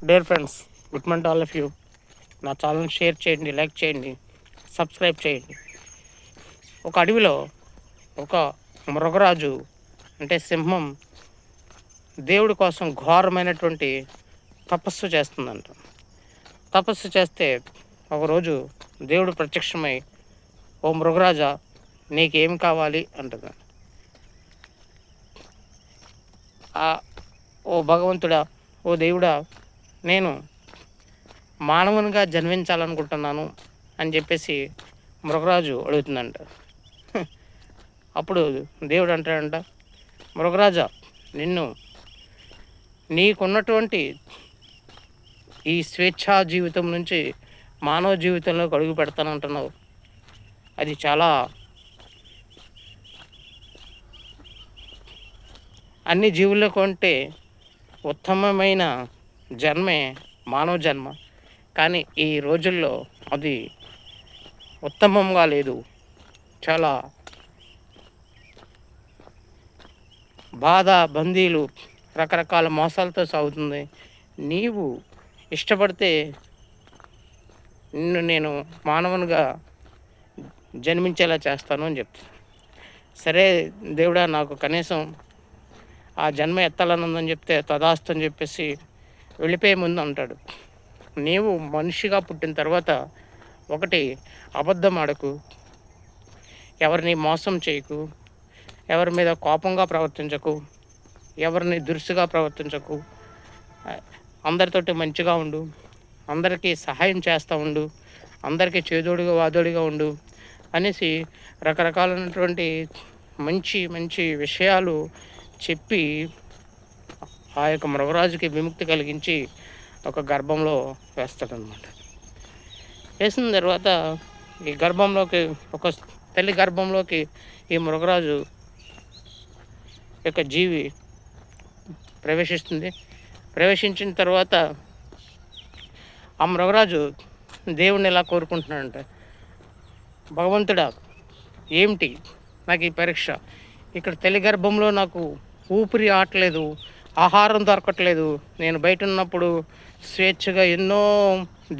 Dear friends, good morning all of you. నా channel share చేయండి, like చేయండి, subscribe చేయండి. ఒక అడవిలో ఒక మృగరాజు అంటే సింహం దేవుడి కోసం ఘోరమైనటువంటి తపస్సు చేస్తుందంట. తపస్సు చేస్తే ఒకరోజు దేవుడు ప్రత్యక్షమై, ఓ మృగరాజా, నీకేం కావాలి అంటుంది. ఓ భగవంతుడా, ఓ దేవుడా, నేను మానవునిగా జన్మించాలనుకుంటున్నాను అని చెప్పేసి మృగరాజు అడుగుతుందంట. అప్పుడు దేవుడు అంటాడంట, మృగరాజా, నిన్ను నీకున్నటువంటి ఈ స్వేచ్ఛా జీవితం నుంచి మానవ జీవితంలోకి అడుగు పెడతానంటున్నావు. అది చాలా అన్ని జీవుల్లో కంటే ఉత్తమమైన జన్మే మానవ జన్మ. కానీ ఈ రోజుల్లో అది ఉత్తమంగా లేదు, చాలా బాధ, బందీలు, రకరకాల మోసాలతో సాగుతుంది. నీవు ఇష్టపడితే నిన్ను నేను మానవునిగా జన్మించేలా చేస్తాను అని చెప్తాను. సరే దేవుడా, నాకు కనీసం ఆ జన్మ ఎత్తాలని ఉందని చెప్తే తదాస్తు అని చెప్పేసి వెళ్ళిపోయే ముందు అంటాడు, నీవు మనిషిగా పుట్టిన తర్వాత ఒకటి, అబద్ధం ఆడకు, ఎవరిని మోసం చేయకు, ఎవరి మీద కోపంగా ప్రవర్తించకు, ఎవరిని దురుసుగా ప్రవర్తించకు, అందరితోటి మంచిగా ఉండు, అందరికీ సహాయం చేస్తూ ఉండు, అందరికీ చేదోడుగా వాదోడిగా ఉండు అనేసి రకరకాలైనటువంటి మంచి మంచి విషయాలు చెప్పి ఆ యొక్క మృగరాజుకి విముక్తి కలిగించి ఒక గర్భంలో వేస్తాడనమాట. వేసిన తర్వాత ఈ గర్భంలోకి, ఒక తల్లి గర్భంలోకి ఈ మృగరాజు యొక్క జీవి ప్రవేశిస్తుంది. ప్రవేశించిన తర్వాత ఆ మృగరాజు దేవుణ్ణి ఎలా కోరుకుంటున్నాడంట, భగవంతుడా, ఏమిటి నాకు ఈ పరీక్ష? ఇక్కడ తల్లి గర్భంలో నాకు ఊపిరి ఆటలేదు, ఆహారం దొరకట్లేదు. నేను బయట ఉన్నప్పుడు స్వేచ్ఛగా ఎన్నో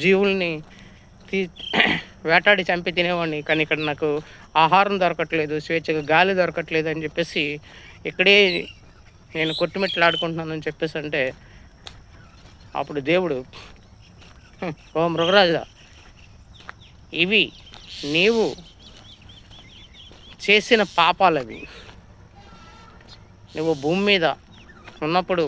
జీవుల్ని వేటాడి చంపి తినేవాడిని, కానీ ఇక్కడ నాకు ఆహారం దొరకట్లేదు, స్వేచ్ఛగా గాలి దొరకట్లేదు అని చెప్పేసి ఇక్కడే నేను కొట్టుమిట్లాడుకుంటున్నానని చెప్పేసి అంటే, అప్పుడు దేవుడు, ఓ మృగరాజా, ఇవి నీవు చేసిన పాపాలవి. నువ్వు భూమి మీద ఉన్నప్పుడు